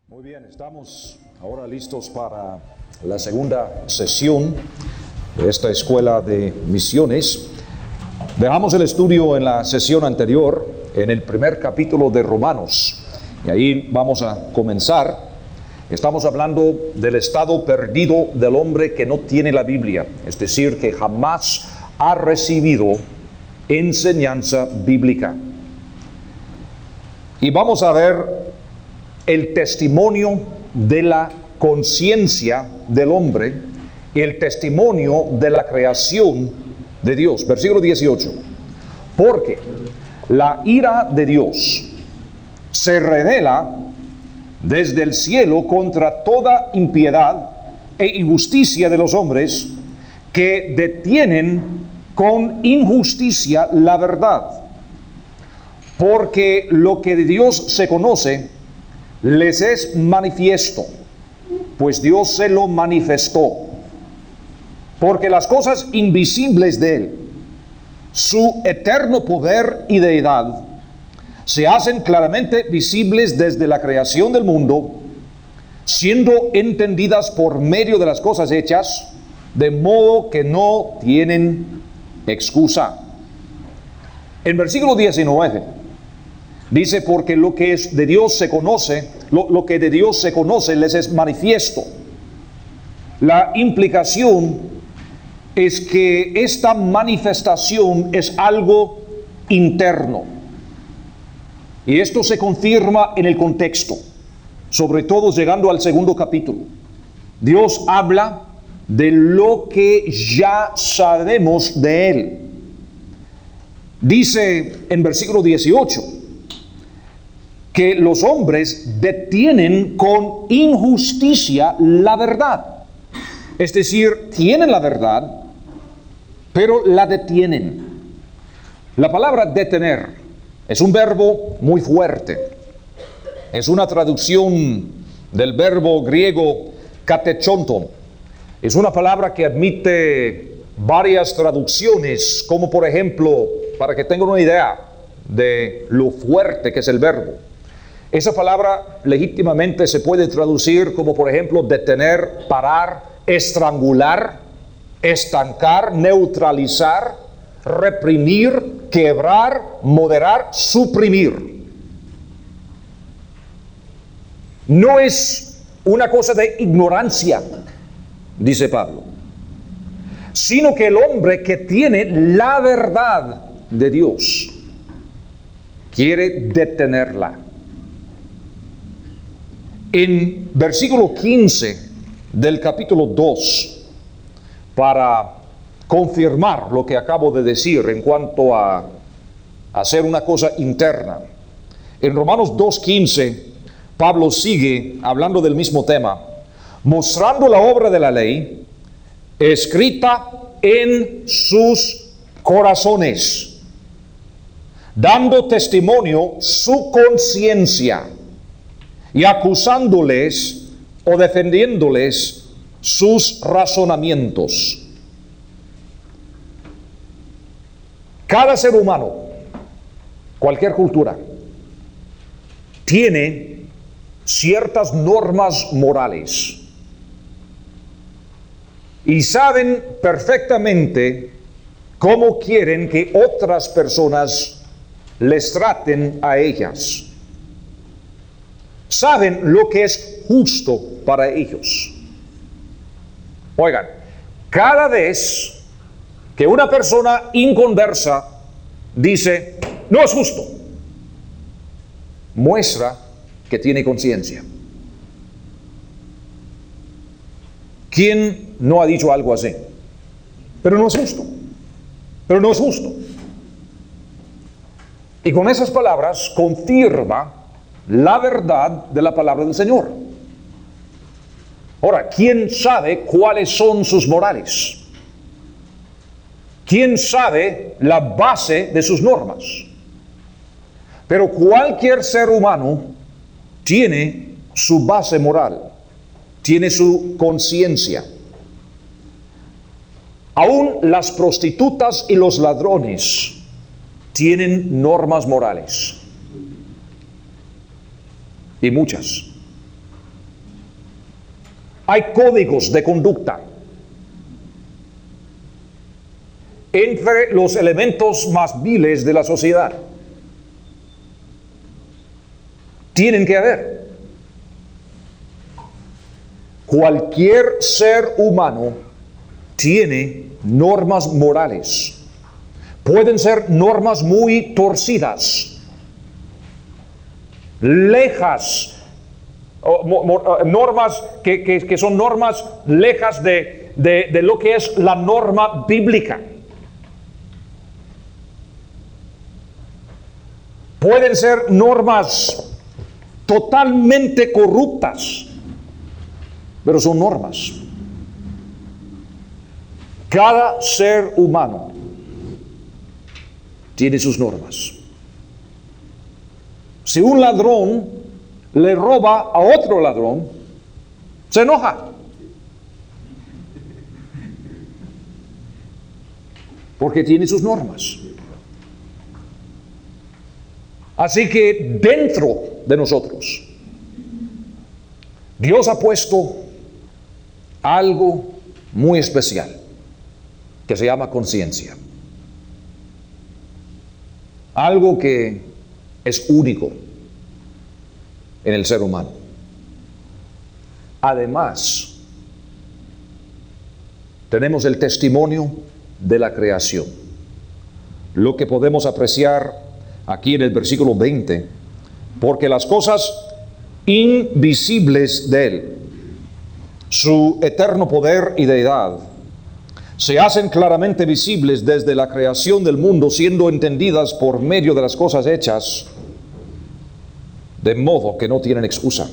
Muy bien, estamos ahora listos para la segunda sesión de esta escuela de misiones. Dejamos el estudio en la sesión anterior, en el primer capítulo de Romanos, y ahí vamos a comenzar. Estamos hablando del estado perdido del hombre que no tiene la Biblia, es decir, que jamás ha recibido enseñanza bíblica. Y vamos a ver el testimonio de la conciencia del hombre y el testimonio de la creación de Dios. Versículo 18. Porque la ira de Dios se revela desde el cielo contra toda impiedad e injusticia de los hombres que detienen con injusticia la verdad. Porque lo que de Dios se conoce les es manifiesto, pues Dios se lo manifestó. Porque las cosas invisibles de Él, su eterno poder y deidad, se hacen claramente visibles desde la creación del mundo, siendo entendidas por medio de las cosas hechas, de modo que no tienen excusa. En versículo 19 dice, porque lo que es de Dios se conoce, lo que de Dios se conoce les es manifiesto. La implicación es que esta manifestación es algo interno. Y esto se confirma en el contexto, sobre todo llegando al segundo capítulo. Dios habla de lo que ya sabemos de Él. Dice en versículo 18, que los hombres detienen con injusticia la verdad. Es decir, tienen la verdad, pero la detienen. La palabra detener es un verbo muy fuerte. Es una traducción del verbo griego katechonton. Es una palabra que admite varias traducciones, como por ejemplo, para que tengan una idea de lo fuerte que es el verbo. Esa palabra legítimamente se puede traducir como, por ejemplo, detener, parar, estrangular, estancar, neutralizar, reprimir, quebrar, moderar, suprimir. No es una cosa de ignorancia, dice Pablo, sino que el hombre que tiene la verdad de Dios quiere detenerla. En versículo 15 del capítulo 2, para confirmar lo que acabo de decir en cuanto a hacer una cosa interna, en Romanos 2:15, Pablo sigue hablando del mismo tema, mostrando la obra de la ley escrita en sus corazones, dando testimonio su conciencia, y acusándoles o defendiéndoles sus razonamientos. Cada ser humano, cualquier cultura, tiene ciertas normas morales y saben perfectamente cómo quieren que otras personas les traten a ellas. Saben lo que es justo para ellos. Oigan, cada vez que una persona inconversa dice, no es justo, muestra que tiene conciencia. ¿Quién no ha dicho algo así? Pero no es justo. Pero no es justo. Y con esas palabras confirma la verdad de la palabra del Señor. Ahora, ¿quién sabe cuáles son sus morales? ¿Quién sabe la base de sus normas? Pero cualquier ser humano tiene su base moral, tiene su conciencia. Aún las prostitutas y los ladrones tienen normas morales. Y muchas. Hay códigos de conducta entre los elementos más viles de la sociedad. Tienen que haber. Cualquier ser humano tiene normas morales. Pueden ser normas muy torcidas, lejas, normas que son normas lejas de lo que es la norma bíblica. Pueden ser normas totalmente corruptas, pero son normas. Cada ser humano tiene sus normas. Si un ladrón le roba a otro ladrón, se enoja. Porque tiene sus normas. Así que dentro de nosotros, Dios ha puesto algo muy especial que se llama conciencia. Algo que es único en el ser humano. Además, tenemos el testimonio de la creación. Lo que podemos apreciar aquí en el versículo 20, porque las cosas invisibles de Él, su eterno poder y deidad, se hacen claramente visibles desde la creación del mundo, siendo entendidas por medio de las cosas hechas, de modo que no tienen excusa.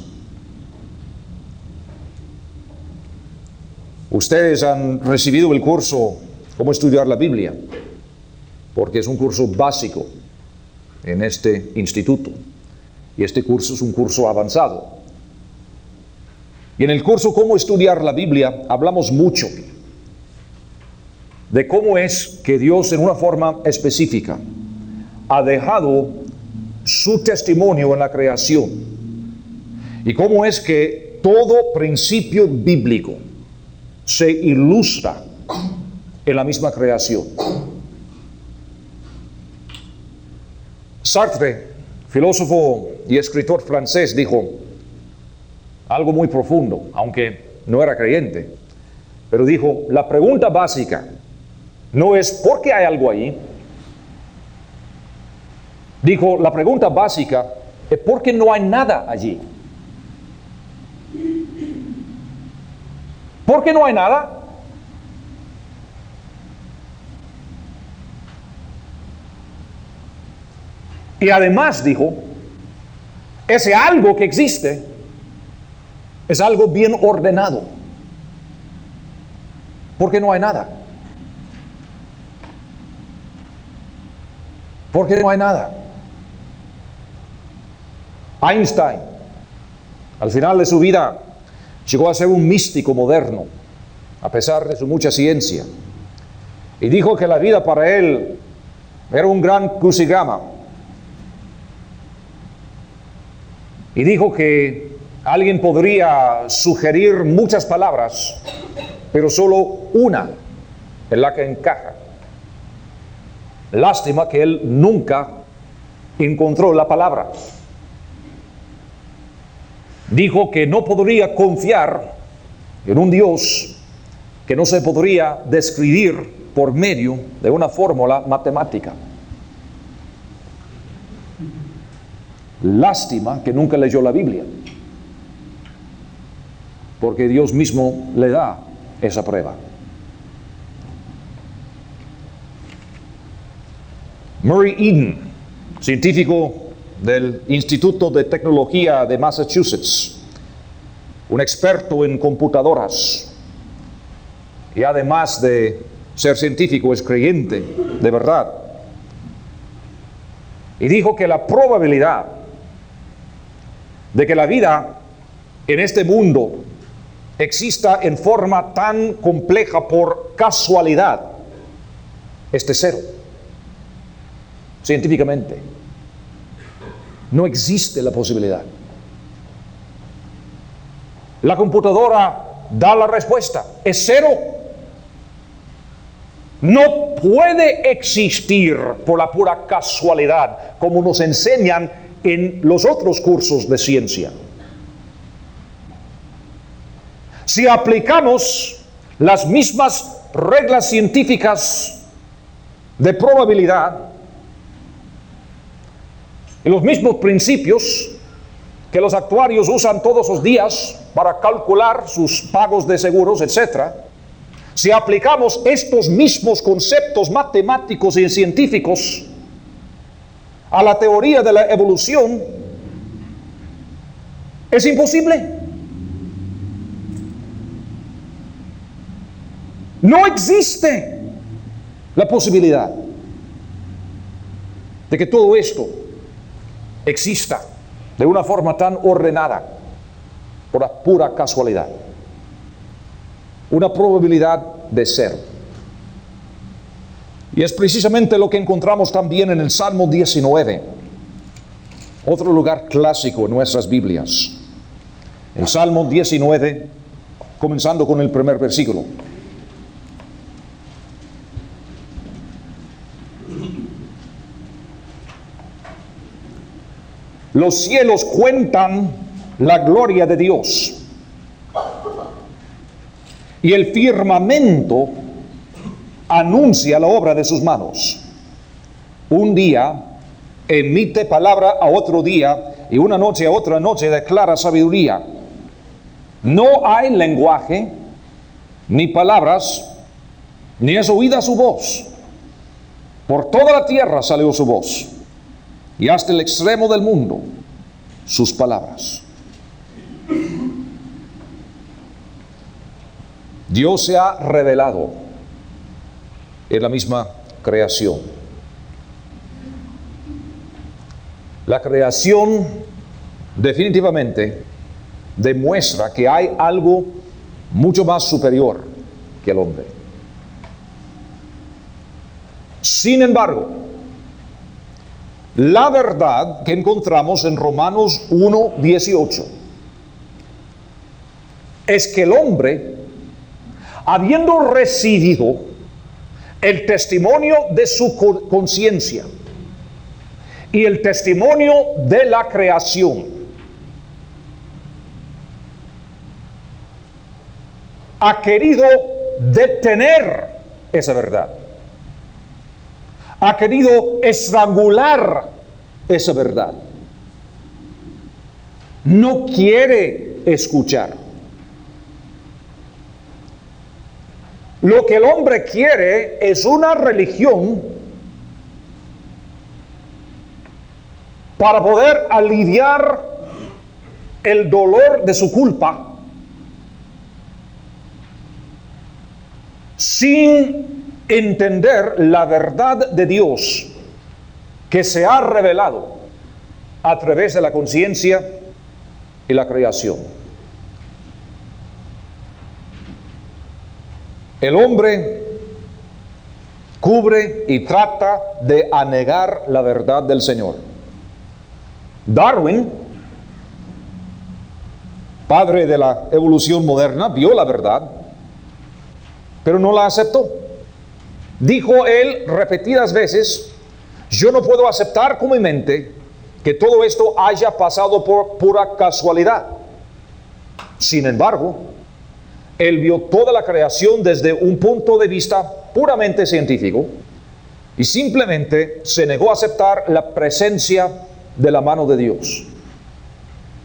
Ustedes han recibido el curso Cómo estudiar la Biblia, porque es un curso básico en este instituto, y este curso es un curso avanzado. Y en el curso Cómo estudiar la Biblia hablamos mucho de cómo es que Dios en una forma específica ha dejado su testimonio en la creación, y cómo es que todo principio bíblico se ilustra en la misma creación. Sartre, filósofo y escritor francés, dijo algo muy profundo, aunque no era creyente, pero dijo: la pregunta básica no es ¿por qué hay algo ahí? Dijo, la pregunta básica es ¿por qué no hay nada allí? ¿Por qué no hay nada? Y además dijo, ese algo que existe es algo bien ordenado. ¿Por qué no hay nada? ¿Por qué no hay nada? Einstein, al final de su vida, llegó a ser un místico moderno, a pesar de su mucha ciencia. Y dijo que la vida para él era un gran crucigrama. Y dijo que alguien podría sugerir muchas palabras, pero solo una en la que encaja. Lástima que él nunca encontró la palabra. Dijo que no podría confiar en un Dios que no se podría describir por medio de una fórmula matemática. Lástima que nunca leyó la Biblia, porque Dios mismo le da esa prueba. Murray Eden, científico del Instituto de Tecnología de Massachusetts, un experto en computadoras, y además de ser científico es creyente de verdad, y dijo que la probabilidad de que la vida en este mundo exista en forma tan compleja por casualidad es de cero. Científicamente no existe la posibilidad. La computadora da la respuesta. Es cero. No puede existir por la pura casualidad, como nos enseñan en los otros cursos de ciencia. Si aplicamos las mismas reglas científicas de probabilidad y los mismos principios que los actuarios usan todos los días para calcular sus pagos de seguros, etc., si aplicamos estos mismos conceptos matemáticos y científicos a la teoría de la evolución, es imposible. No existe la posibilidad de que todo esto exista de una forma tan ordenada por la pura casualidad. Una probabilidad de cero. Y es precisamente lo que encontramos también en el Salmo 19, otro lugar clásico en nuestras Biblias. El Salmo 19, comenzando con el primer versículo. Los cielos cuentan la gloria de Dios, y el firmamento anuncia la obra de sus manos. Un día emite palabra a otro día, y una noche a otra noche declara sabiduría. No hay lenguaje, ni palabras, ni es oída su voz. Por toda la tierra salió su voz, y hasta el extremo del mundo sus palabras. Dios se ha revelado en la misma creación. La creación definitivamente demuestra que hay algo mucho más superior que el hombre. Sin embargo, la verdad que encontramos en Romanos 1:18 es que el hombre, habiendo recibido el testimonio de su conciencia y el testimonio de la creación, ha querido detener esa verdad. Ha querido estrangular esa verdad. No quiere escuchar. Lo que el hombre quiere es una religión para poder aliviar el dolor de su culpa sin entender la verdad de Dios que se ha revelado a través de la conciencia y la creación. El hombre cubre y trata de anegar la verdad del Señor. Darwin, padre de la evolución moderna, vio la verdad, pero no la aceptó. Dijo él repetidas veces: yo no puedo aceptar con mi mente que todo esto haya pasado por pura casualidad. Sin embargo, él vio toda la creación desde un punto de vista puramente científico y simplemente se negó a aceptar la presencia de la mano de Dios.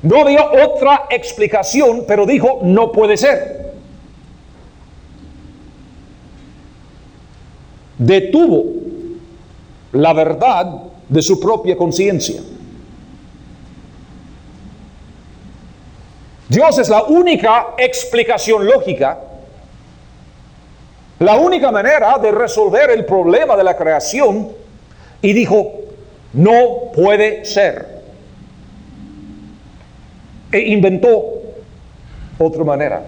No había otra explicación, pero dijo: no puede ser. Detuvo la verdad de su propia conciencia. Dios es la única explicación lógica, la única manera de resolver el problema de la creación, y dijo: no puede ser. E inventó otra manera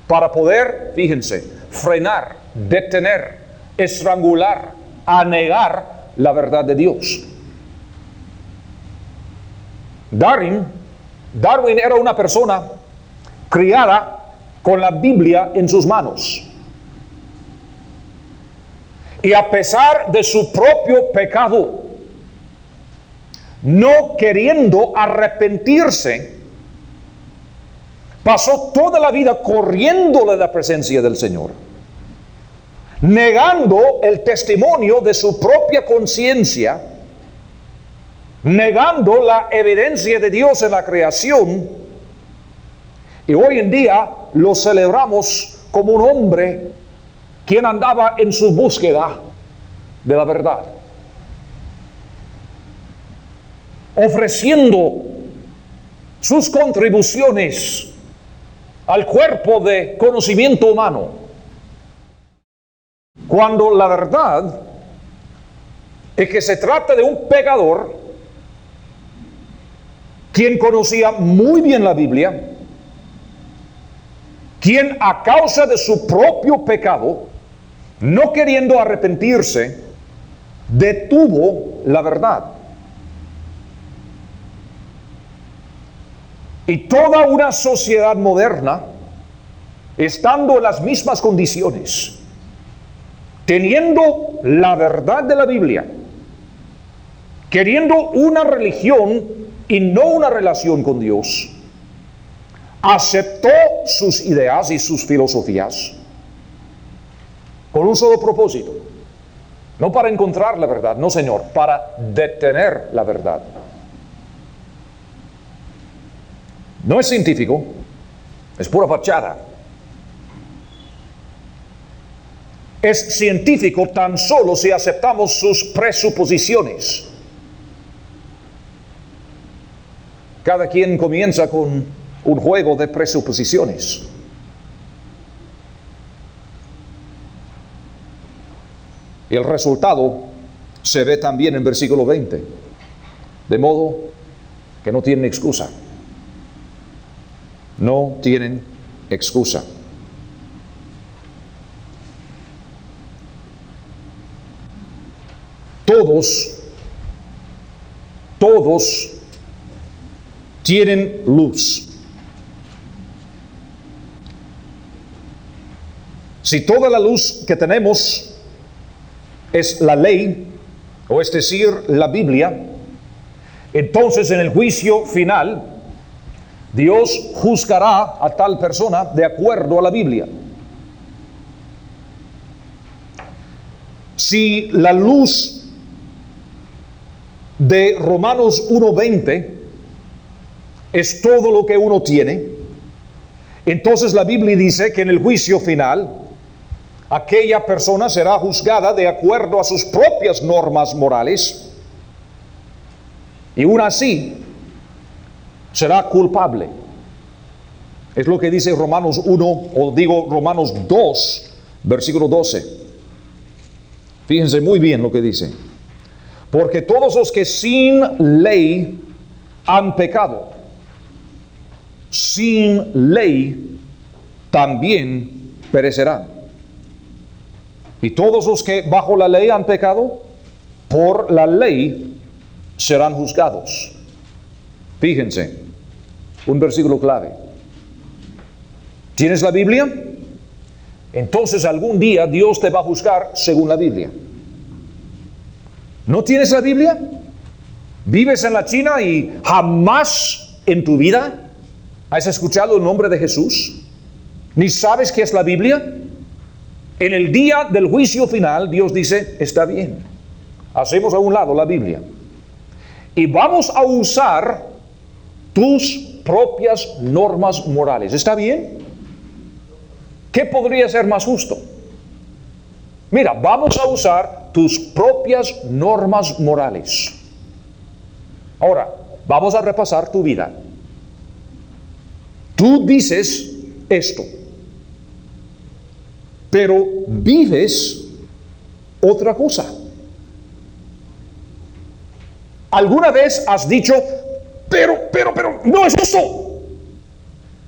para poder, fíjense, frenar, detener, estrangular, anegar la verdad de Dios. Darwin era una persona criada con la Biblia en sus manos. Y a pesar de su propio pecado, no queriendo arrepentirse, pasó toda la vida corriendo de la presencia del Señor, negando el testimonio de su propia conciencia, negando la evidencia de Dios en la creación, y hoy en día lo celebramos como un hombre quien andaba en su búsqueda de la verdad, ofreciendo sus contribuciones al cuerpo de conocimiento humano, cuando la verdad es que se trata de un pecador quien conocía muy bien la Biblia, quien a causa de su propio pecado, no queriendo arrepentirse, detuvo la verdad. Y toda una sociedad moderna, estando en las mismas condiciones, teniendo la verdad de la Biblia, queriendo una religión y no una relación con Dios, aceptó sus ideas y sus filosofías con un solo propósito: no para encontrar la verdad, no, Señor, para detener la verdad. No es científico, es pura fachada. Es científico tan solo si aceptamos sus presuposiciones. Cada quien comienza con un juego de presuposiciones. Y el resultado se ve también en versículo 20. De modo que no tienen excusa. No tienen excusa. Todos tienen luz. Si toda la luz que tenemos es la ley, o es decir, la Biblia, entonces en el juicio final Dios juzgará a tal persona de acuerdo a la Biblia. Si la luz de Romanos 1:20 es todo lo que uno tiene, entonces la Biblia dice que en el juicio final aquella persona será juzgada de acuerdo a sus propias normas morales, y aún así será culpable. Es lo que dice Romanos 1, o digo Romanos 2, versículo 12. Fíjense muy bien lo que dice: porque todos los que sin ley han pecado, sin ley también perecerán. Y todos los que bajo la ley han pecado, por la ley serán juzgados. Fíjense, un versículo clave. ¿Tienes la Biblia? Entonces algún día Dios te va a juzgar según la Biblia. ¿No tienes la Biblia? ¿Vives en la China y jamás en tu vida has escuchado el nombre de Jesús? ¿Ni sabes qué es la Biblia? En el día del juicio final, Dios dice: está bien, hacemos a un lado la Biblia y vamos a usar tus propias normas morales. ¿Está bien? ¿Qué podría ser más justo? Mira, vamos a usar tus propias normas morales. Ahora, vamos a repasar tu vida. Tú dices esto, pero vives otra cosa. ¿Alguna vez has dicho, pero, no es eso?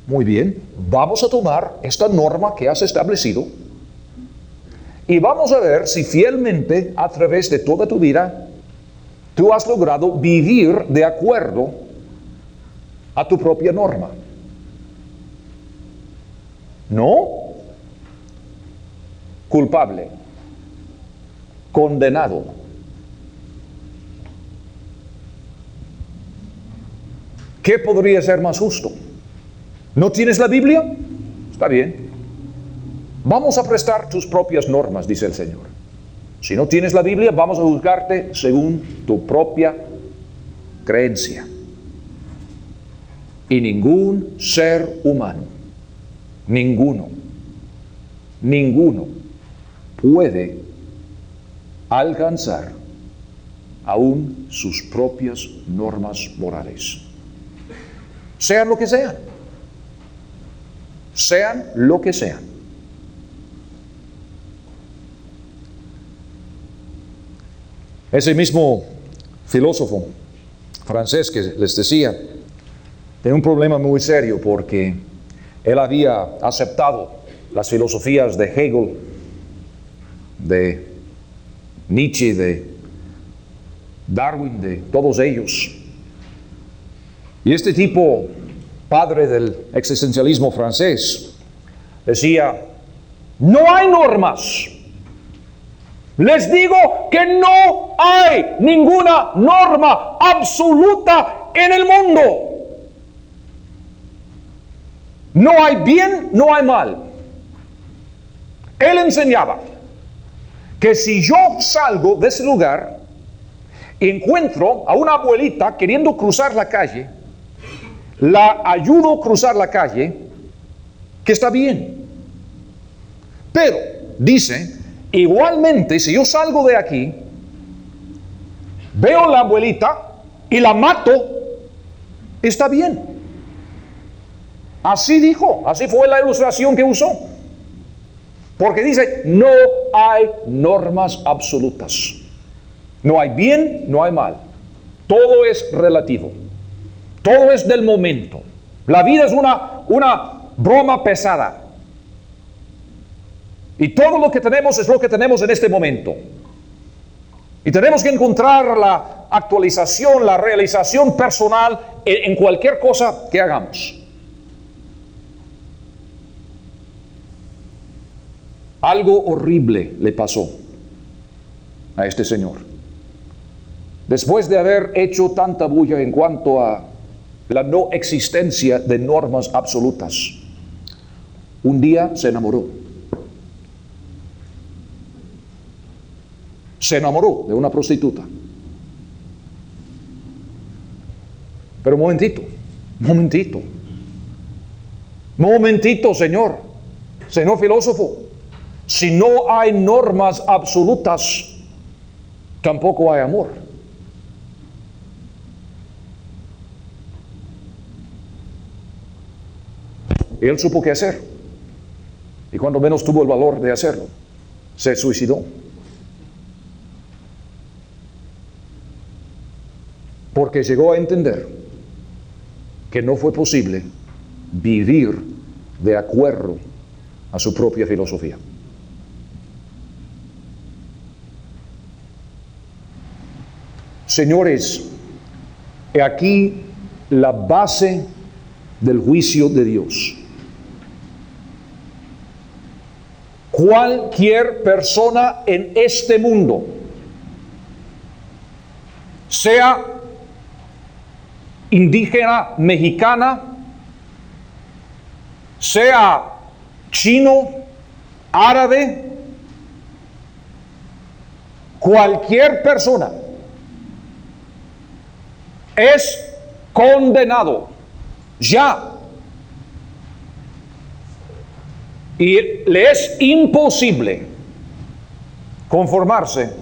Muy bien, vamos a tomar esta norma que has establecido y vamos a ver si fielmente a través de toda tu vida tú has logrado vivir de acuerdo a tu propia norma. No, culpable, condenado. ¿Qué podría ser más justo? ¿No tienes la Biblia? Está bien. Vamos a prestar tus propias normas, dice el Señor. Si no tienes la Biblia, vamos a juzgarte según tu propia creencia. Y ningún ser humano, ninguno puede alcanzar aún sus propias normas morales. Sean lo que sean. Sean lo que sean. Ese mismo filósofo francés que les decía, tenía un problema muy serio porque él había aceptado las filosofías de Hegel, de Nietzsche, de Darwin, de todos ellos. Y este tipo, padre del existencialismo francés, decía, no hay normas. Les digo que no hay ninguna norma absoluta en el mundo. No hay bien, no hay mal. Él enseñaba que si yo salgo de ese lugar y encuentro a una abuelita queriendo cruzar la calle, la ayudo a cruzar la calle, que está bien. Pero, dice, igualmente, si yo salgo de aquí, veo a la abuelita y la mato, está bien. Así dijo, así fue la ilustración que usó. Porque dice, no hay normas absolutas. No hay bien, no hay mal. Todo es relativo. Todo es del momento. La vida es una broma pesada. Y todo lo que tenemos es lo que tenemos en este momento. Y tenemos que encontrar la actualización, la realización personal en cualquier cosa que hagamos. Algo horrible le pasó a este señor. Después de haber hecho tanta bulla en cuanto a la no existencia de normas absolutas, un día se enamoró. Se enamoró de una prostituta. Pero momentito, señor filósofo. Si no hay normas absolutas, tampoco hay amor. Y él supo qué hacer. Y cuando menos tuvo el valor de hacerlo, se suicidó. Porque llegó a entender que no fue posible vivir de acuerdo a su propia filosofía. Señores, he aquí la base del juicio de Dios. Cualquier persona en este mundo, sea indígena mexicana, sea chino, árabe, cualquier persona es condenado ya, y le es imposible conformarse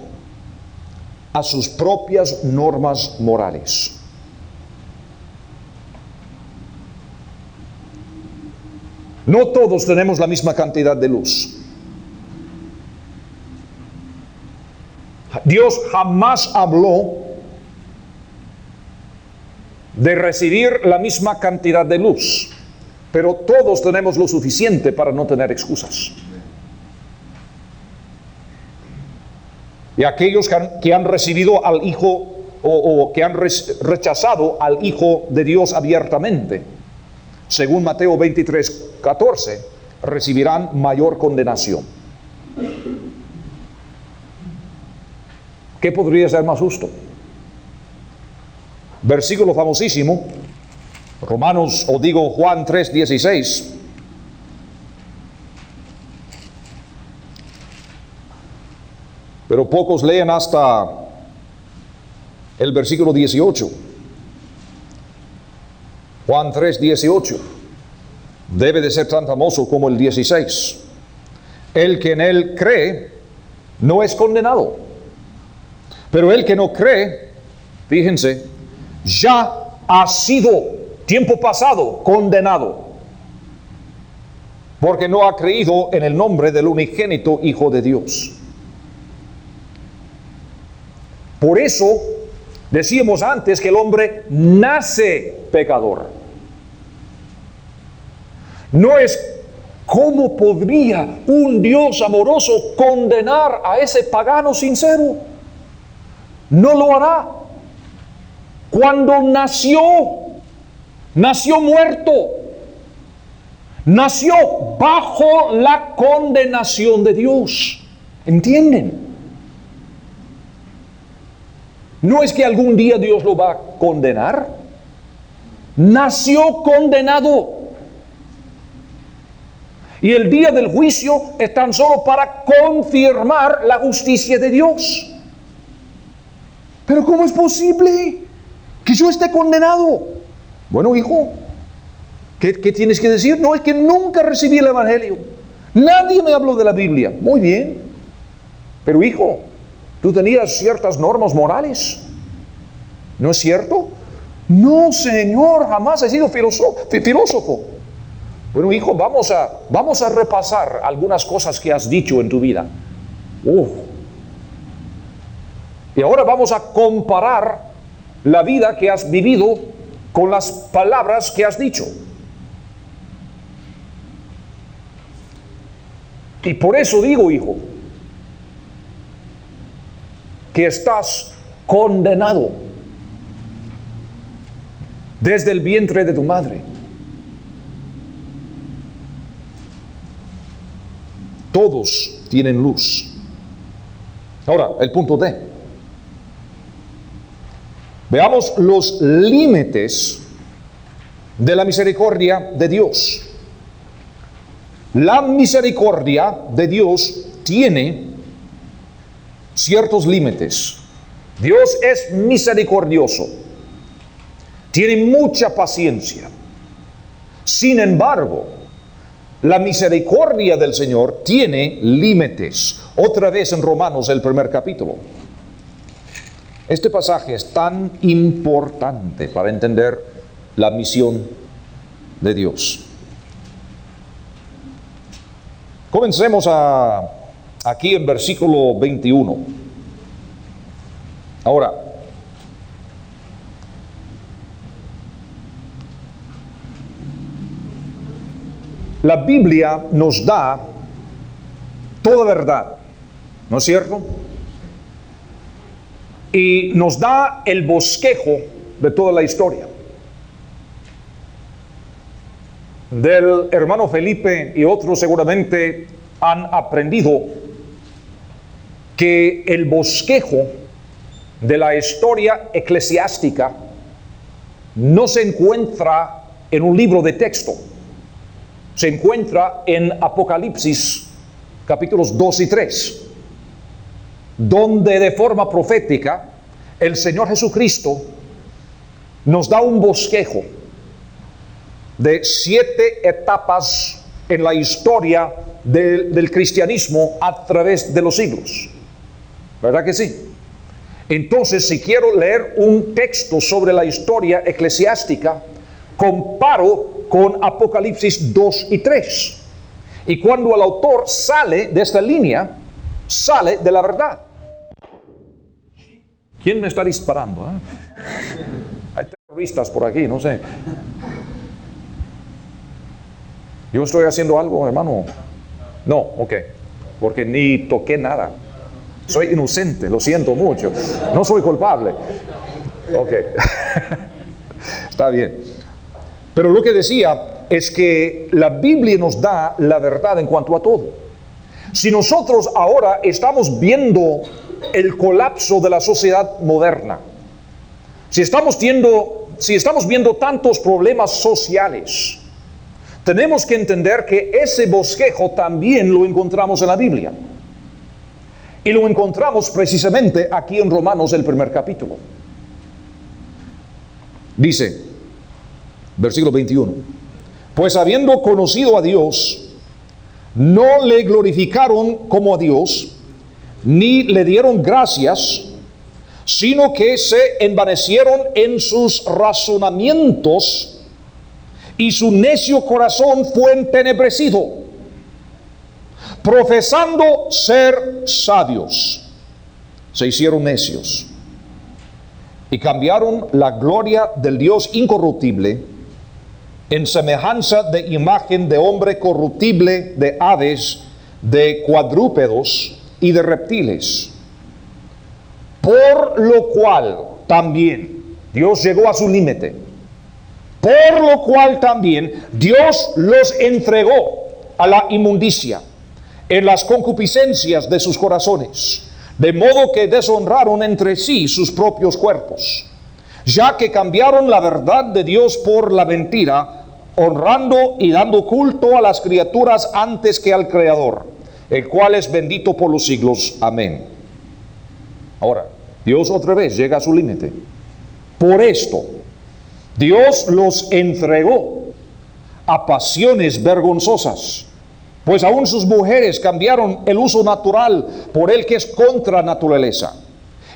a sus propias normas morales. No todos tenemos la misma cantidad de luz. Dios jamás habló de recibir la misma cantidad de luz, pero todos tenemos lo suficiente para no tener excusas. Y aquellos que han recibido al Hijo o que han rechazado al Hijo de Dios abiertamente, según Mateo 23:14, recibirán mayor condenación. ¿Qué podría ser más justo? Versículo famosísimo, Romanos, o digo Juan 3:16. Pero pocos leen hasta el versículo 18. Juan 3:18. Debe de ser tan famoso como el 16. El que en él cree no es condenado. Pero el que no cree, fíjense, ya ha sido, tiempo pasado, condenado. Porque no ha creído en el nombre del unigénito Hijo de Dios. Por eso decíamos antes que el hombre nace pecador. No es cómo podría un Dios amoroso condenar a ese pagano sincero. No lo hará. Cuando nació muerto. Nació bajo la condenación de Dios. ¿Entienden? No es que algún día Dios lo va a condenar. Nació condenado. Y el día del juicio es tan solo para confirmar la justicia de Dios. Pero ¿cómo es posible que yo esté condenado? Bueno, hijo, ¿qué tienes que decir? No, es que nunca recibí el Evangelio. Nadie me habló de la Biblia. Muy bien. Pero hijo, tú tenías ciertas normas morales. ¿No es cierto? No, Señor, jamás he sido filósofo. Bueno, hijo, vamos a repasar algunas cosas que has dicho en tu vida. Y ahora vamos a comparar la vida que has vivido con las palabras que has dicho. Y por eso digo, hijo, que estás condenado desde el vientre de tu madre. Todos tienen luz. Ahora, el punto D. Veamos los límites de la misericordia de Dios. La misericordia de Dios tiene ciertos límites. Dios es misericordioso. Tiene mucha paciencia. Sin embargo, la misericordia del Señor tiene límites. Otra vez en Romanos, el primer capítulo. Este pasaje es tan importante para entender la misión de Dios. Comencemos aquí en versículo 21. Ahora, la Biblia nos da toda verdad, ¿no es cierto? Y nos da el bosquejo de toda la historia. Del hermano Felipe y otros seguramente han aprendido que el bosquejo de la historia eclesiástica no se encuentra en un libro de texto. Se encuentra en Apocalipsis capítulos 2 y 3. Donde de forma profética el Señor Jesucristo nos da un bosquejo de 7 etapas en la historia del cristianismo a través de los siglos. ¿Verdad que sí? Entonces, si quiero leer un texto sobre la historia eclesiástica, comparo con Apocalipsis 2 y 3. Y cuando el autor sale de esta línea, sale de la verdad. ¿Quién me está disparando? Hay terroristas por aquí, no sé. ¿Yo estoy haciendo algo, hermano? No, ok. Porque ni toqué nada. Soy inocente, lo siento mucho. No soy culpable. Ok. Está bien. Pero lo que decía, es que la Biblia nos da la verdad en cuanto a todo. Si nosotros ahora estamos viendo el colapso de la sociedad moderna, si estamos viendo tantos problemas sociales, tenemos que entender que ese bosquejo también lo encontramos en la Biblia. Y lo encontramos precisamente aquí en Romanos, el primer capítulo. Dice, versículo 21, pues habiendo conocido a Dios, no le glorificaron como a Dios, ni le dieron gracias, sino que se envanecieron en sus razonamientos, y su necio corazón fue entenebrecido. Profesando ser sabios, se hicieron necios, y cambiaron la gloria del Dios incorruptible en semejanza de imagen de hombre corruptible, de aves, de cuadrúpedos y de reptiles. Por lo cual también Dios llegó a su límite. Por lo cual también Dios los entregó a la inmundicia en las concupiscencias de sus corazones, de modo que deshonraron entre sí sus propios cuerpos, ya que cambiaron la verdad de Dios por la mentira, honrando y dando culto a las criaturas antes que al Creador, el cual es bendito por los siglos. Amén. Ahora, Dios otra vez llega a su límite. Por esto, Dios los entregó a pasiones vergonzosas, pues aún sus mujeres cambiaron el uso natural por el que es contra naturaleza.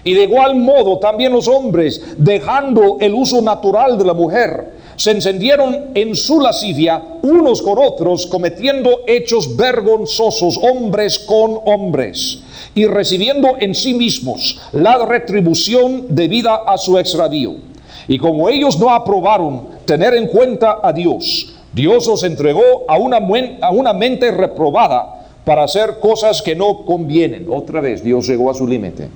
Y de igual modo también los hombres, dejando el uso natural de la mujer, se encendieron en su lascivia unos con otros, cometiendo hechos vergonzosos hombres con hombres, y recibiendo en sí mismos la retribución debida a su extravío. Y como ellos no aprobaron tener en cuenta a Dios, Dios los entregó a una mente reprobada para hacer cosas que no convienen. Otra vez Dios llegó a su límite.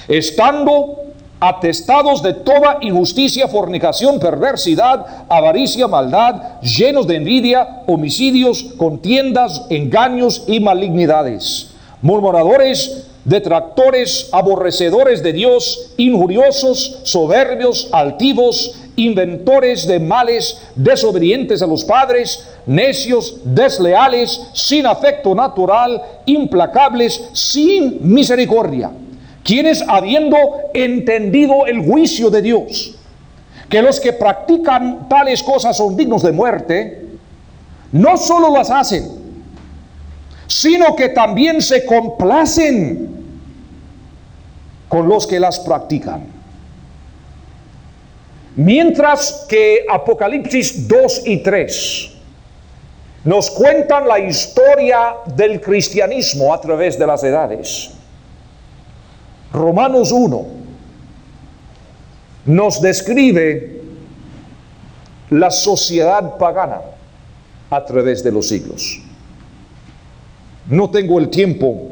Estando atestados de toda injusticia, fornicación, perversidad, avaricia, maldad, llenos de envidia, homicidios, contiendas, engaños y malignidades, murmuradores, detractores, aborrecedores de Dios, injuriosos, soberbios, altivos, inventores de males, desobedientes a los padres, necios, desleales, sin afecto natural, implacables, sin misericordia, quienes, habiendo entendido el juicio de Dios, que los que practican tales cosas son dignos de muerte, no solo las hacen, sino que también se complacen con los que las practican. Mientras que Apocalipsis 2 y 3 nos cuentan la historia del cristianismo a través de las edades, Romanos 1 nos describe la sociedad pagana a través de los siglos. No tengo el tiempo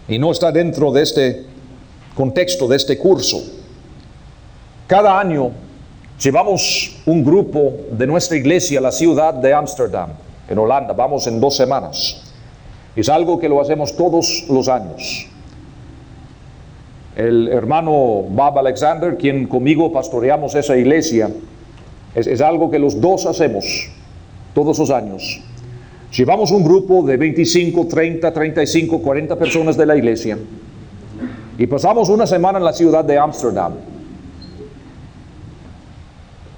y no está dentro de este contexto de este curso. Cada año llevamos un grupo de nuestra iglesia a la ciudad de Ámsterdam, en Holanda. Vamos en 2 semanas. Es algo que lo hacemos todos los años. El hermano Bob Alexander, quien conmigo pastoreamos esa iglesia, es algo que los dos hacemos todos los años. Llevamos un grupo de 25, 30, 35, 40 personas de la iglesia y pasamos una semana en la ciudad de Ámsterdam.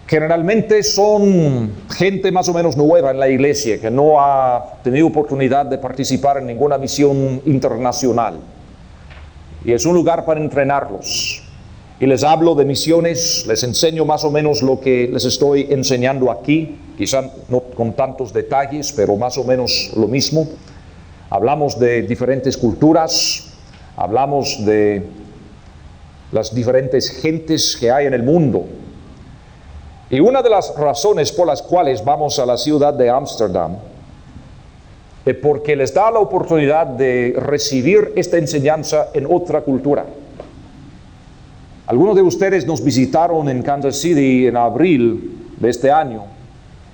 Generalmente son gente más o menos nueva en la iglesia, que no ha tenido oportunidad de participar en ninguna misión internacional. Y es un lugar para entrenarlos. Y les hablo de misiones, les enseño más o menos lo que les estoy enseñando aquí, quizá no con tantos detalles, pero más o menos lo mismo. Hablamos de diferentes culturas, hablamos de las diferentes gentes que hay en el mundo. Y una de las razones por las cuales vamos a la ciudad de Ámsterdam es porque les da la oportunidad de recibir esta enseñanza en otra cultura. Algunos de ustedes nos visitaron en Kansas City en abril de este año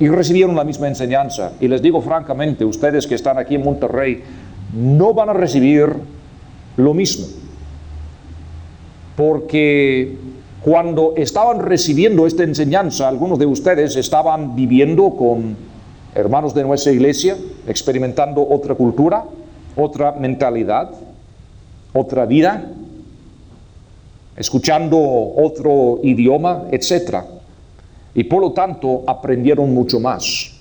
y recibieron la misma enseñanza. Y les digo francamente, ustedes que están aquí en Monterrey, no van a recibir lo mismo. Porque cuando estaban recibiendo esta enseñanza, algunos de ustedes estaban viviendo con hermanos de nuestra iglesia, experimentando otra cultura, otra mentalidad, otra vida, escuchando otro idioma, etc. Y por lo tanto aprendieron mucho más.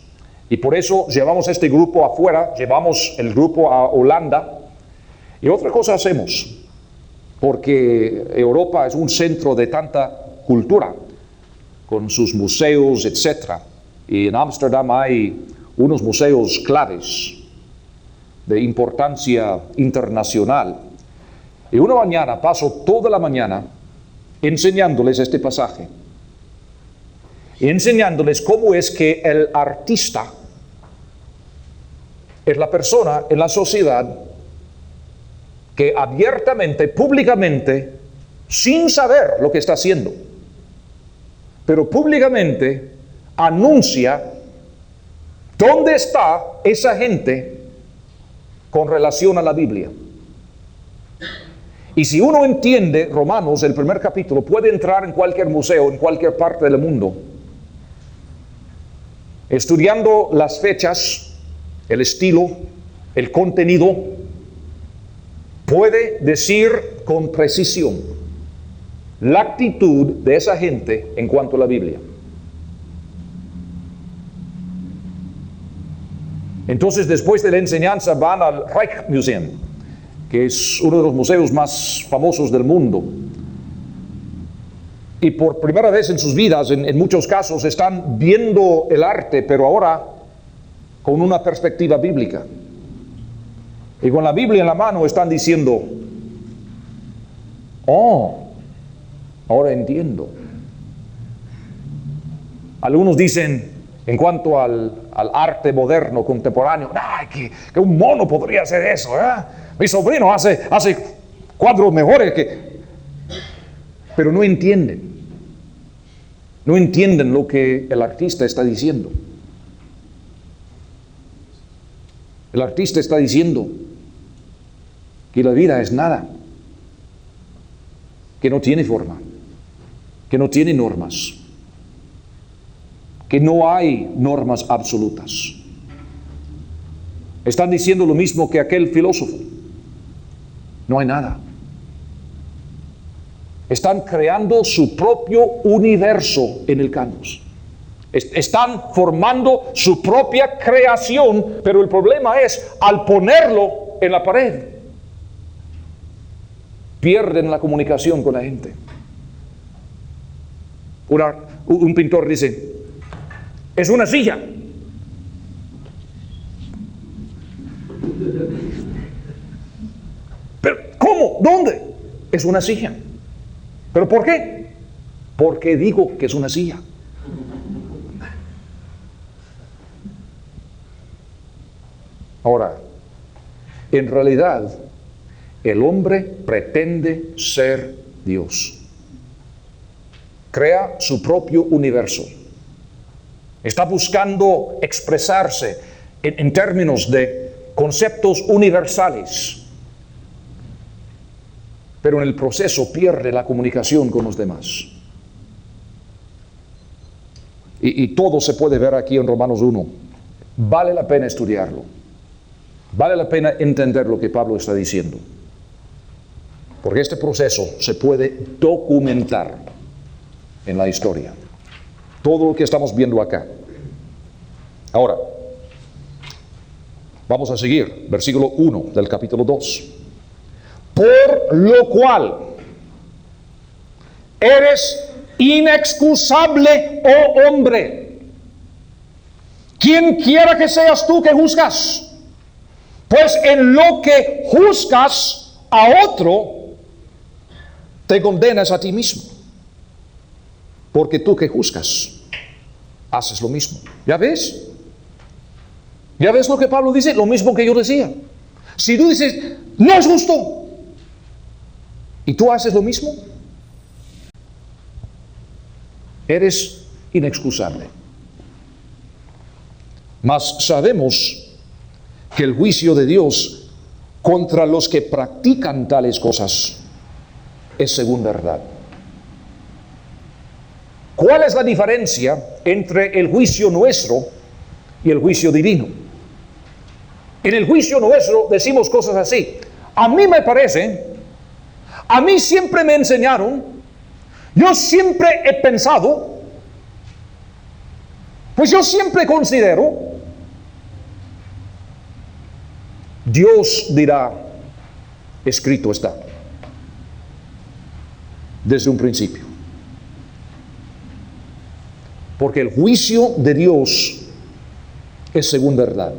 Y por eso llevamos este grupo afuera, llevamos el grupo a Holanda. Y otra cosa hacemos, porque Europa es un centro de tanta cultura, con sus museos, etc. Y en Ámsterdam hay unos museos claves de importancia internacional. Y una mañana paso toda la mañana enseñándoles este pasaje, y enseñándoles cómo es que el artista es la persona en la sociedad que abiertamente, públicamente, sin saber lo que está haciendo, pero públicamente anuncia dónde está esa gente con relación a la Biblia. Y si uno entiende Romanos, el primer capítulo, puede entrar en cualquier museo, en cualquier parte del mundo, estudiando las fechas, el estilo, el contenido, puede decir con precisión la actitud de esa gente en cuanto a la Biblia. Entonces, después de la enseñanza van al Rijksmuseum, que es uno de los museos más famosos del mundo. Y por primera vez en sus vidas, en muchos casos, están viendo el arte, pero ahora con una perspectiva bíblica. Y con la Biblia en la mano están diciendo, oh, ahora entiendo. Algunos dicen, en cuanto al arte moderno, contemporáneo, ¡ay, que un mono podría hacer eso! Mi sobrino hace cuadros mejores que... Pero no entienden. No entienden lo que el artista está diciendo. El artista está diciendo que la vida es nada, que no tiene forma, que no tiene normas, que no hay normas absolutas. Están diciendo lo mismo que aquel filósofo. No hay nada. Están creando su propio universo en el canvas. Están formando su propia creación, pero el problema es, al ponerlo en la pared, pierden la comunicación con la gente. Un pintor dice, es una silla. ¿Pero cómo? ¿Dónde? Es una silla. ¿Pero por qué? Porque digo que es una silla. Ahora, en realidad, el hombre pretende ser Dios. Crea su propio universo. Está buscando expresarse en términos de conceptos universales. Pero en el proceso pierde la comunicación con los demás. Y todo se puede ver aquí en Romanos 1. Vale la pena estudiarlo. Vale la pena entender lo que Pablo está diciendo. Porque este proceso se puede documentar en la historia. Todo lo que estamos viendo acá. Ahora, vamos a seguir. Versículo 1 del capítulo 2. Por lo cual eres inexcusable, oh hombre, quien quiera que seas tú que juzgas, pues en lo que juzgas a otro, te condenas a ti mismo, porque tú que juzgas, haces lo mismo. ¿Ya ves? ¿Ya ves lo que Pablo dice? Lo mismo que yo decía. Si tú dices, no es justo, y tú haces lo mismo, eres inexcusable. Mas sabemos que el juicio de Dios contra los que practican tales cosas es según verdad. ¿Cuál es la diferencia entre el juicio nuestro y el juicio divino? En el juicio nuestro decimos cosas así: a mí me parece, a mí siempre me enseñaron, yo siempre he pensado, pues yo siempre considero. Dios dirá, escrito está, desde un principio. Porque el juicio de Dios es según verdad.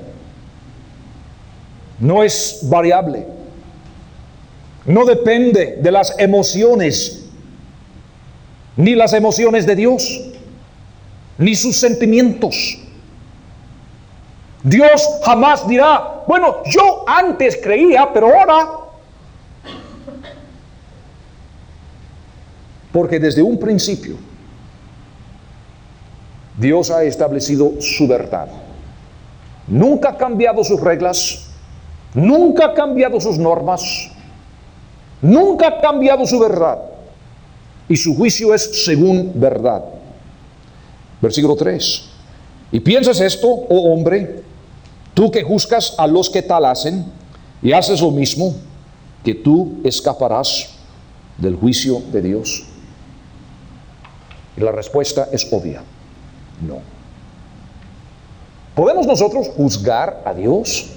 No es variable. No depende de las emociones, ni las emociones de Dios, ni sus sentimientos. Dios jamás dirá, bueno, yo antes creía, pero ahora. Porque desde un principio Dios ha establecido su verdad. Nunca ha cambiado sus reglas, nunca ha cambiado sus normas, nunca ha cambiado su verdad. Y su juicio es según verdad. Versículo 3. Y piensas esto, oh hombre, tú que juzgas a los que tal hacen y haces lo mismo, que tú escaparás del juicio de Dios. Y la respuesta es obvia: no. ¿Podemos nosotros juzgar a Dios?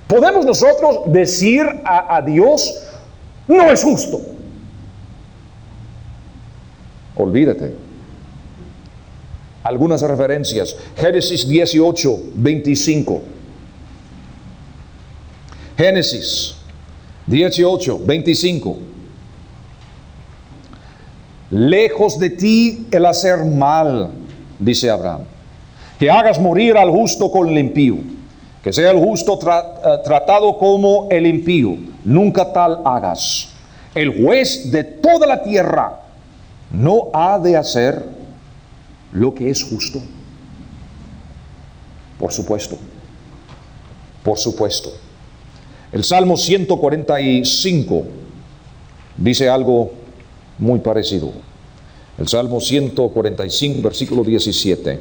¿Podemos nosotros decir a Dios, no es justo? Olvídate. Algunas referencias. Génesis 18, 25. Génesis 18, 25. Lejos de ti el hacer mal, dice Abraham, que hagas morir al justo con el impío, que sea el justo tratado como el impío, nunca tal hagas. El juez de toda la tierra no ha de hacer lo que es justo. Por supuesto, por supuesto. El Salmo 145 dice algo muy parecido. El Salmo 145, versículo 17.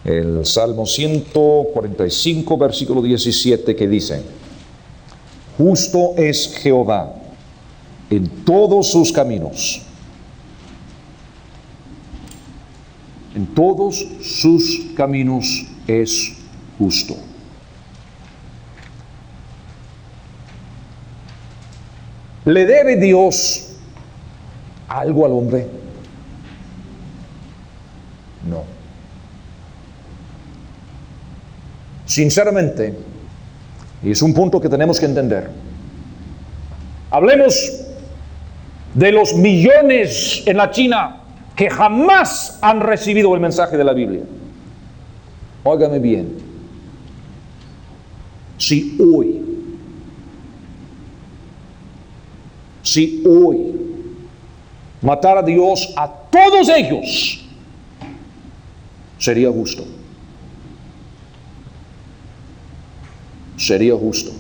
El Salmo 145, versículo 17, que dice: justo es Jehová en todos sus caminos. En todos sus caminos es justo. ¿Le debe Dios algo al hombre? No. Sinceramente, y es un punto que tenemos que entender, hablemos de los millones en la China que jamás han recibido el mensaje de la Biblia. Óigame bien. Si hoy matar a Dios a todos ellos, sería justo. Sería justo.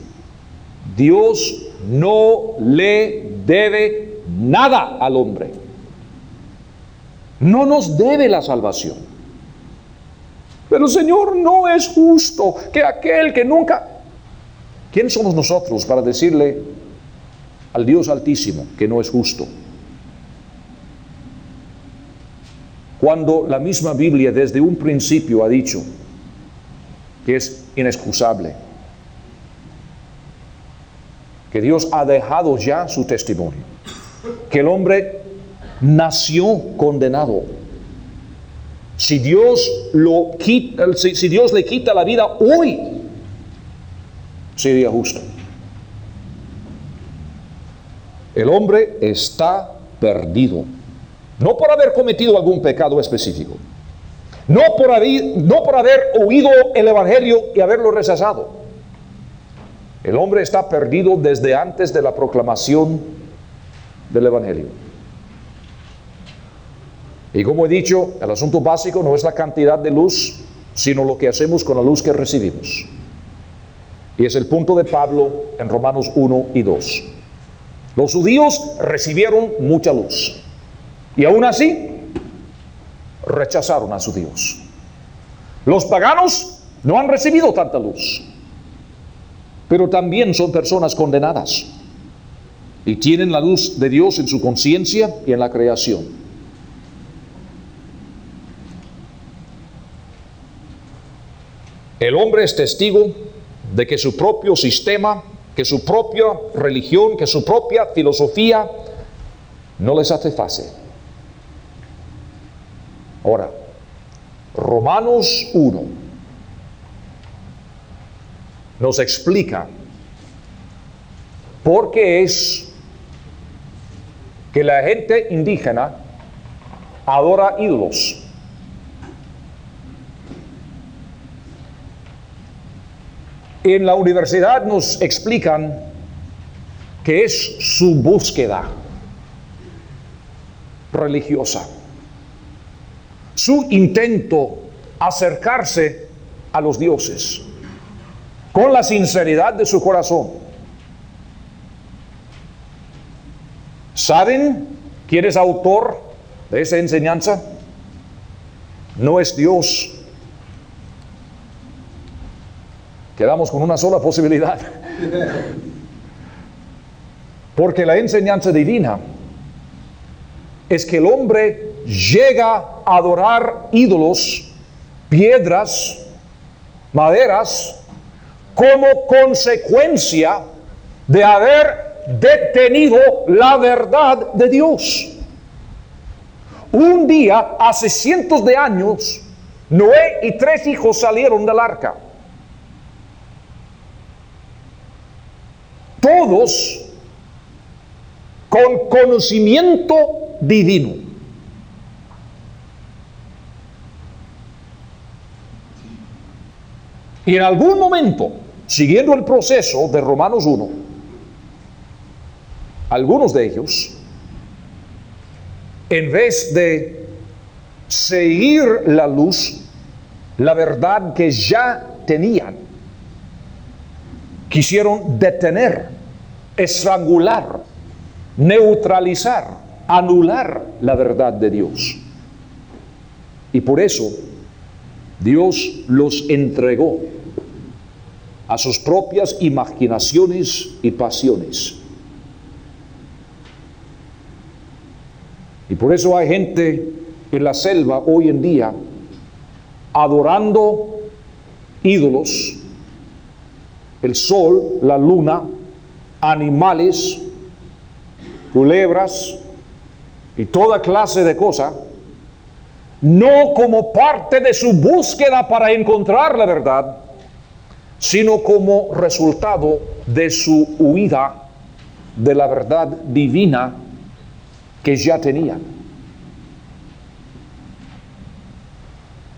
Dios no le debe nada al hombre. No nos debe la salvación. Pero Señor, no es justo que aquel que nunca... ¿Quién somos nosotros para decirle al Dios Altísimo que no es justo? Cuando la misma Biblia desde un principio ha dicho que es inexcusable, que Dios ha dejado ya su testimonio, que el hombre nació condenado. Si Dios le quita la vida hoy, sería justo. El hombre está perdido, no por haber cometido algún pecado específico, no por haber oído el Evangelio y haberlo rechazado. El hombre está perdido desde antes de la proclamación del Evangelio. Y como he dicho, el asunto básico no es la cantidad de luz, sino lo que hacemos con la luz que recibimos. Y es el punto de Pablo en Romanos 1 y 2. Los judíos recibieron mucha luz y aún así rechazaron a su Dios. Los paganos no han recibido tanta luz, pero también son personas condenadas y tienen la luz de Dios en su conciencia y en la creación. El hombre es testigo de que su propio sistema, que su propia religión, que su propia filosofía no les satisface. Ahora, Romanos 1 nos explica por qué es que la gente indígena adora ídolos. En la universidad nos explican que es su búsqueda religiosa, su intento acercarse a los dioses con la sinceridad de su corazón. ¿Saben quién es autor de esa enseñanza? No es Dios. Quedamos con una sola posibilidad. Porque la enseñanza divina es que el hombre llega a adorar ídolos, piedras, maderas, como consecuencia de haber detenido la verdad de Dios. Un día, hace cientos de años, Noé y 3 hijos salieron del arca. Todos con conocimiento divino. Y en algún momento, siguiendo el proceso de Romanos 1, algunos de ellos, en vez de seguir la luz, la verdad que ya tenían, quisieron detener, estrangular, neutralizar, anular la verdad de Dios. Y por eso Dios los entregó a sus propias imaginaciones y pasiones. Y por eso hay gente en la selva hoy en día adorando ídolos, el sol, la luna, animales, culebras y toda clase de cosas, no como parte de su búsqueda para encontrar la verdad, sino como resultado de su huida de la verdad divina que ya tenían.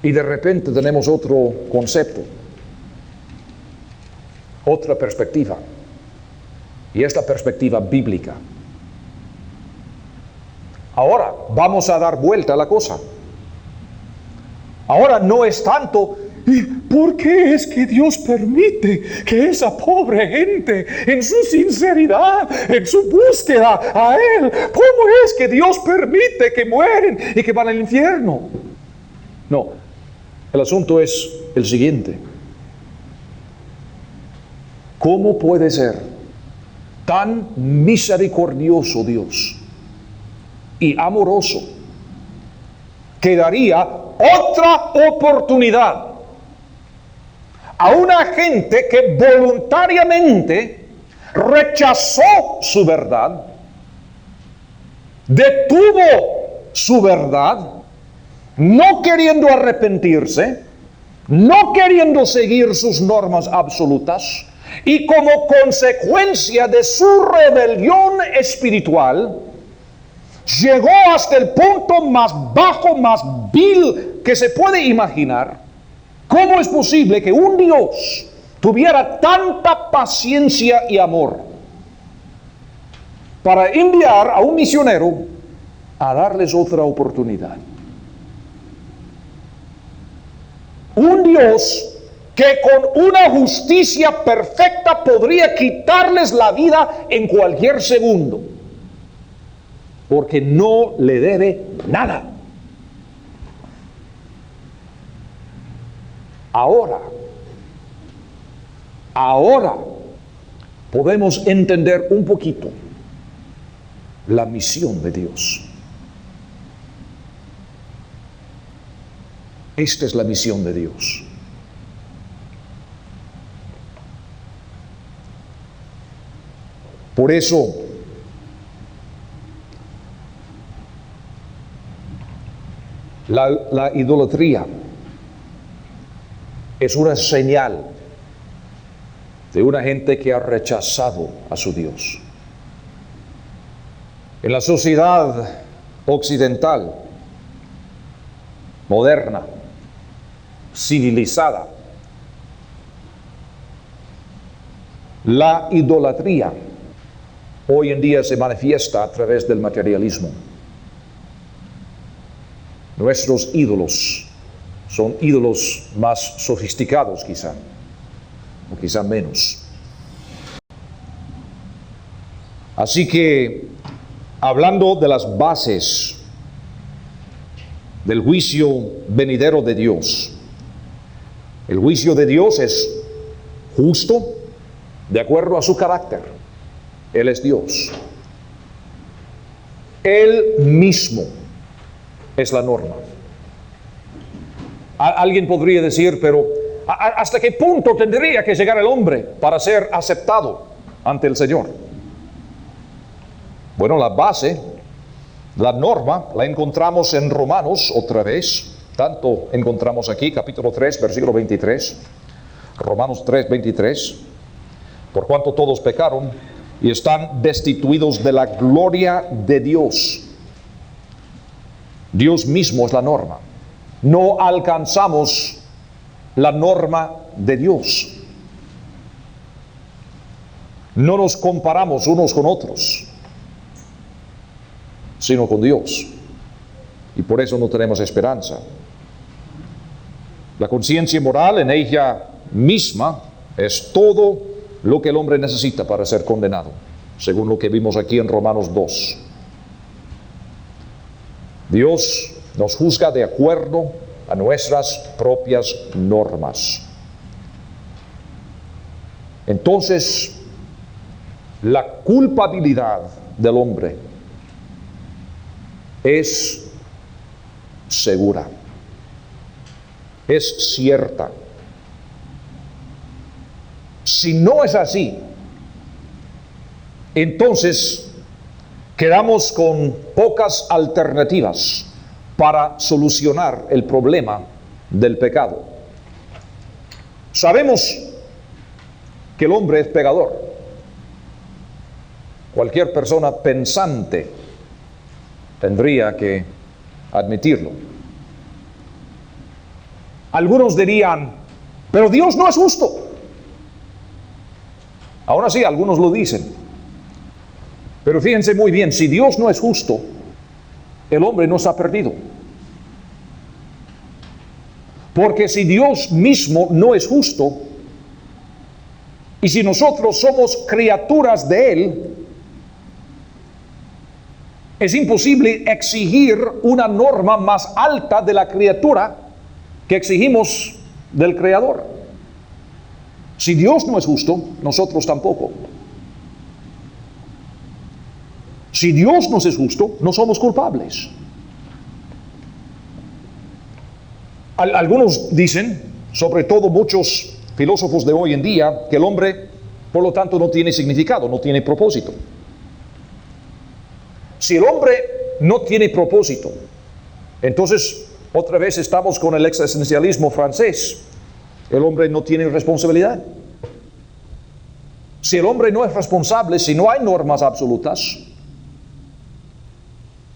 Y de repente tenemos otro concepto, otra perspectiva, y es la perspectiva bíblica. Ahora vamos a dar vuelta a la cosa. Ahora no es tanto, ¿y por qué es que Dios permite que esa pobre gente, en su sinceridad, en su búsqueda a Él, cómo es que Dios permite que mueren y que van al infierno? No, el asunto es el siguiente. ¿Cómo puede ser tan misericordioso Dios y amoroso que daría otra oportunidad a una gente que voluntariamente rechazó su verdad, detuvo su verdad, no queriendo arrepentirse, no queriendo seguir sus normas absolutas, y como consecuencia de su rebelión espiritual, llegó hasta el punto más bajo, más vil que se puede imaginar. ¿Cómo es posible que un Dios tuviera tanta paciencia y amor para enviar a un misionero a darles otra oportunidad? Un Dios que con una justicia perfecta podría quitarles la vida en cualquier segundo, porque no le debe nada. Ahora podemos entender un poquito la misión de Dios. Esta es la misión de Dios. Por eso, la idolatría es una señal de una gente que ha rechazado a su Dios. En la sociedad occidental, moderna, civilizada, la idolatría hoy en día se manifiesta a través del materialismo. Nuestros ídolos son ídolos más sofisticados quizá, o quizá menos. Así que, hablando de las bases del juicio venidero de Dios, el juicio de Dios es justo de acuerdo a su carácter. Él es Dios. Él mismo es la norma. Alguien podría decir, pero ¿hasta qué punto tendría que llegar el hombre para ser aceptado ante el Señor? Bueno, la base, la norma, la encontramos en Romanos otra vez. Tanto encontramos aquí, capítulo 3, versículo 23. Romanos 3, 23. Por cuanto todos pecaron y están destituidos de la gloria de Dios. Dios mismo es la norma. No alcanzamos la norma de Dios. No nos comparamos unos con otros, sino con Dios. Y por eso no tenemos esperanza. La conciencia moral en ella misma es todo lo que el hombre necesita para ser condenado, según lo que vimos aquí en Romanos 2. Dios nos juzga de acuerdo a nuestras propias normas. Entonces, la culpabilidad del hombre es segura, es cierta. Si no es así, entonces quedamos con pocas alternativas para solucionar el problema del pecado. Sabemos que el hombre es pecador. Cualquier persona pensante tendría que admitirlo. Algunos dirían, pero Dios no es justo. Aún así, algunos lo dicen. Pero fíjense muy bien, si Dios no es justo, el hombre no está perdido. Porque si Dios mismo no es justo, y si nosotros somos criaturas de Él, es imposible exigir una norma más alta de la criatura que exigimos del Creador. Si Dios no es justo, nosotros tampoco. Si Dios no es justo, no somos culpables. Algunos dicen, sobre todo muchos filósofos de hoy en día, que el hombre, por lo tanto, no tiene significado, no tiene propósito. Si el hombre no tiene propósito, entonces otra vez estamos con el existencialismo francés. El hombre no tiene responsabilidad. Si el hombre no es responsable, si no hay normas absolutas,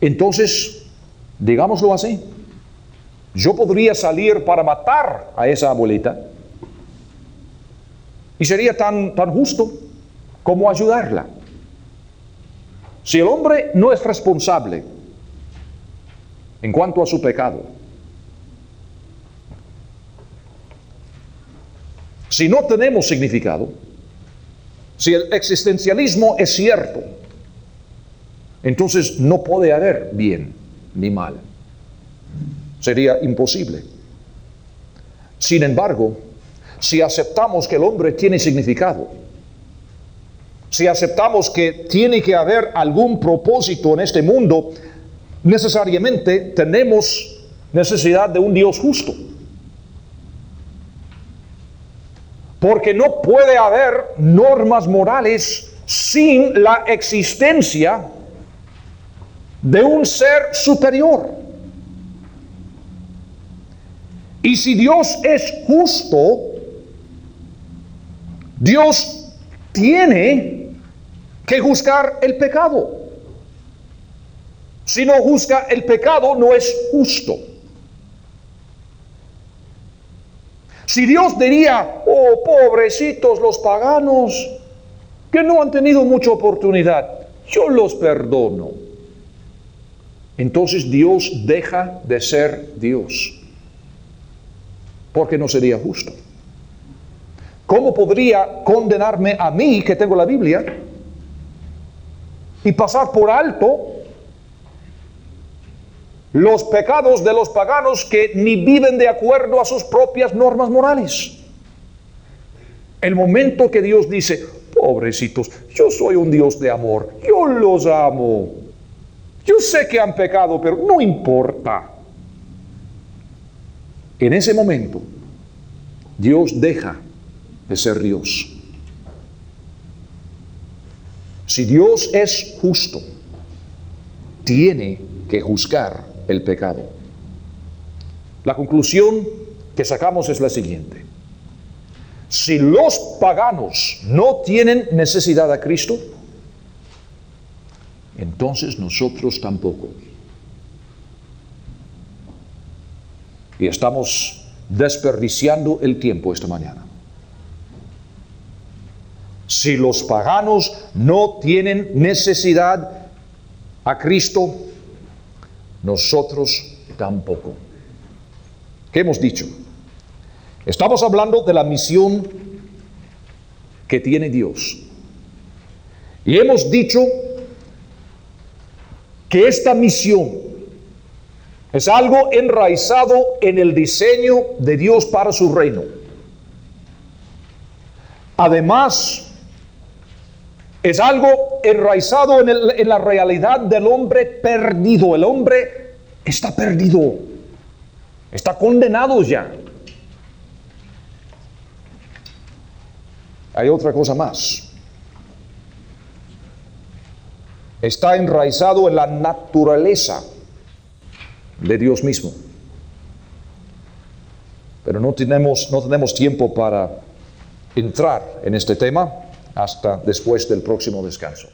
entonces, digámoslo así, yo podría salir para matar a esa abuelita y sería tan justo como ayudarla. Si el hombre no es responsable en cuanto a su pecado, Si no tenemos significado, si el existencialismo es cierto, entonces no puede haber bien ni mal. Sería imposible. Sin embargo, si aceptamos que el hombre tiene significado, si aceptamos que tiene que haber algún propósito en este mundo, necesariamente tenemos necesidad de un Dios justo. Porque no puede haber normas morales sin la existencia de un ser superior. Y si Dios es justo, Dios tiene que juzgar el pecado. Si no juzga el pecado, no es justo. Si Dios diría, oh, pobrecitos los paganos, que no han tenido mucha oportunidad, yo los perdono. Entonces Dios deja de ser Dios, porque no sería justo. ¿Cómo podría condenarme a mí, que tengo la Biblia, y pasar por alto los pecados de los paganos que ni viven de acuerdo a sus propias normas morales? El momento que Dios dice, pobrecitos, yo soy un Dios de amor, yo los amo, yo sé que han pecado, pero no importa. En ese momento, Dios deja de ser Dios. Si Dios es justo, tiene que juzgar el pecado. La conclusión que sacamos es la siguiente: si los paganos no tienen necesidad a Cristo, entonces nosotros tampoco. Y estamos desperdiciando el tiempo esta mañana. Si los paganos no tienen necesidad a Cristo, nosotros tampoco. ¿Qué hemos dicho? Estamos hablando de la misión que tiene Dios. Y hemos dicho que esta misión es algo enraizado en el diseño de Dios para su reino. Además, es algo enraizado en la realidad del hombre perdido. El hombre está perdido, está condenado ya. Hay otra cosa más. Está enraizado en la naturaleza de Dios mismo. Pero no tenemos tiempo para entrar en este tema hasta después del próximo descanso.